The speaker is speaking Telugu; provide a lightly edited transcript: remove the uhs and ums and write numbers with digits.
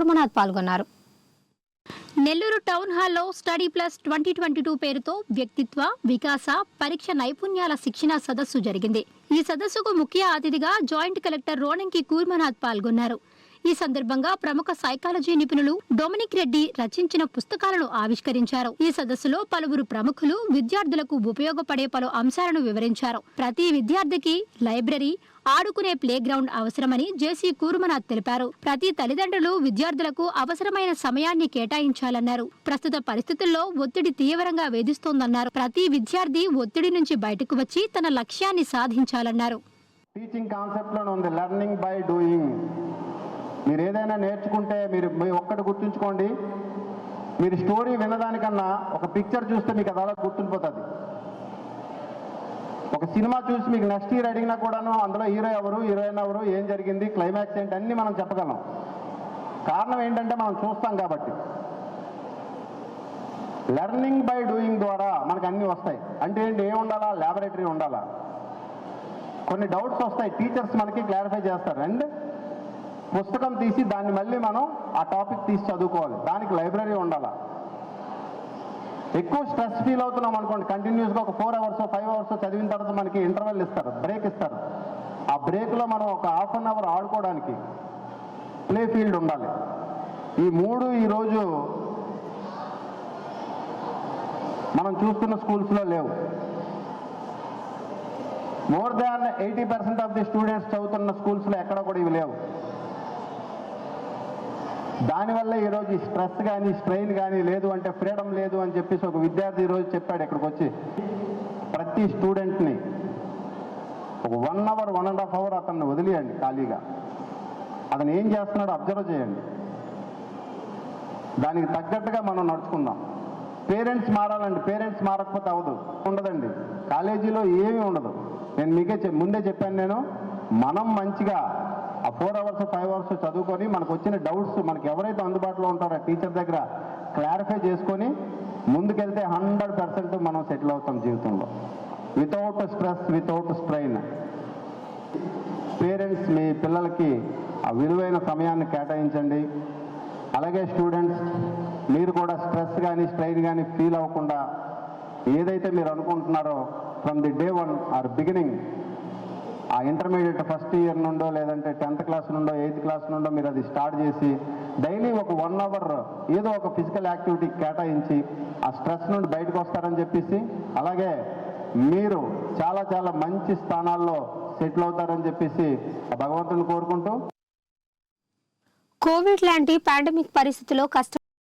కూర్మనాథ్ పాల్గొన్నారు. నెల్లూరు టౌన్ హాల్లో స్టడీ ప్లస్ 2022 పేరుతో వ్యక్తిత్వ వికాస పరీక్ష నైపుణ్యాల శిక్షణ సదస్సు జరిగింది. ఈ సదస్సుకు ముఖ్య అతిథిగా జాయింట్ కలెక్టర్ రోణంకి కూర్మనాథ్ పాల్గొన్నారు. ఈ సందర్భంగా ప్రముఖ సైకాలజీ నిపుణులు డొమినిక్ రెడ్డి రచించిన పుస్తకాలను ఆవిష్కరించారు. ఈ సదస్సులో పలువురు ప్రముఖులు విద్యార్థులకు ఉపయోగపడే పలు అంశాలను వివరించారు. ప్రతి విద్యార్థికి లైబ్రరీ, ఆడుకునే ప్లే గ్రౌండ్ అవసరమని జేసీ కూర్మనాథ్ తెలిపారు. ప్రతి తల్లిదండ్రులు విద్యార్థులకు అవసరమైన సమయాన్ని కేటాయించాలన్నారు. ప్రస్తుత పరిస్థితుల్లో ఒత్తిడి తీవ్రంగా వేధిస్తోందన్నారు. ప్రతి విద్యార్థి ఒత్తిడి నుంచి బయటకు వచ్చి తన లక్ష్యాన్ని సాధించాలన్నారు. టీచింగ్ కాన్సెప్ట్ లో ఉంది లెర్నింగ్ బై డూయింగ్. మీరు ఏదైనా నేర్చుకుంటే మీరు ఒక్కటి గుర్తుంచుకోండి, మీరు స్టోరీ వినడానికన్నా ఒక పిక్చర్ చూస్తే మీకు అది అలా గుర్తుండిపోతుంది. ఒక సినిమా చూసి మీకు నెక్స్ట్ ఇయర్ అడిగినా కూడాను అందులో హీరో ఎవరు, హీరోయిన్ ఎవరు, ఏం జరిగింది, క్లైమాక్స్ ఏంటి అన్నీ మనం చెప్పగలం. కారణం ఏంటంటే మనం చూస్తాం కాబట్టి. లెర్నింగ్ బై డూయింగ్ ద్వారా మనకు అన్నీ వస్తాయి. అంటే ఏంటి, ఏం ఉండాలా, ల్యాబొరేటరీ ఉండాలా, కొన్ని డౌట్స్ వస్తాయి, టీచర్స్ మనకి క్లారిఫై చేస్తారు. అండ్ పుస్తకం తీసి దాన్ని మళ్ళీ మనం ఆ టాపిక్ తీసి చదువుకోవాలి, దానికి లైబ్రరీ ఉండాలా. ఎక్కువ స్ట్రెస్ ఫీల్ అవుతున్నాం అనుకోండి, కంటిన్యూస్గా ఒక 4 hours 5 hours చదివిన తర్వాత మనకి ఇంటర్వెల్ ఇస్తారు, బ్రేక్ ఇస్తారు. ఆ బ్రేక్లో మనం ఒక ½ an hour ఆడుకోవడానికి ప్లే ఫీల్డ్ ఉండాలి. ఈ మూడు ఈరోజు మనం చూస్తున్న స్కూల్స్లో లేవు. More than 80% of the students చదువుతున్న స్కూల్స్లో ఎక్కడ కూడా ఇవి లేవు. దానివల్ల ఈరోజు ఈ స్ట్రెస్ కానీ స్ట్రెయిన్ కానీ లేదు, అంటే ఫ్రీడమ్ లేదు అని చెప్పేసి ఒక విద్యార్థి ఈరోజు చెప్పాడు ఇక్కడికి వచ్చి. ప్రతి స్టూడెంట్ని ఒక 1 hour 1.5 hour అతన్ని వదిలేయండి ఖాళీగా. అతను ఏం చేస్తున్నాడో అబ్జర్వ్ చేయండి, దానికి తగ్గట్టుగా మనం నడుచుకుందాం. పేరెంట్స్ మారాలండి, పేరెంట్స్ మారకపోతే అవ్వదు. ఉండదండి, కాలేజీలో ఏమీ ఉండదు. నేను మీకే ముందే చెప్పాను, నేను మనం మంచిగా ఆ 4 hours 5 hours చదువుకొని మనకు వచ్చిన డౌట్స్ మనకి ఎవరైతే అందుబాటులో ఉంటారో టీచర్ దగ్గర క్లారిఫై చేసుకొని ముందుకెళ్తే 100% మనం సెటిల్ అవుతాం జీవితంలో, without stress, without strain. Parents మీ పిల్లలకి ఆ విలువైన సమయాన్ని కేటాయించండి. అలాగే స్టూడెంట్స్ మీరు కూడా స్ట్రెస్ కానీ స్ట్రెయిన్ కానీ ఫీల్ అవ్వకుండా ఏదైతే మీరు అనుకుంటున్నారో from the day 1 or beginning, ఆ ఇంటర్మీడియట్ ఫస్ట్ ఇయర్ నుండో లేదంటే 10th క్లాస్ నుండో 8th క్లాస్ నుండో మీరు అది స్టార్ట్ చేసి డైలీ ఒక 1 hour ఏదో ఒక ఫిజికల్ యాక్టివిటీ కేటాయించి ఆ స్ట్రెస్ నుండి బయటకు వస్తారని చెప్పేసి, అలాగే మీరు చాలా చాలా మంచి స్థానాల్లో సెటిల్ అవుతారని చెప్పేసి భగవంతుని కోరుకుంటూ, కోవిడ్ లాంటి పాండమిక్ పరిస్థితుల్లో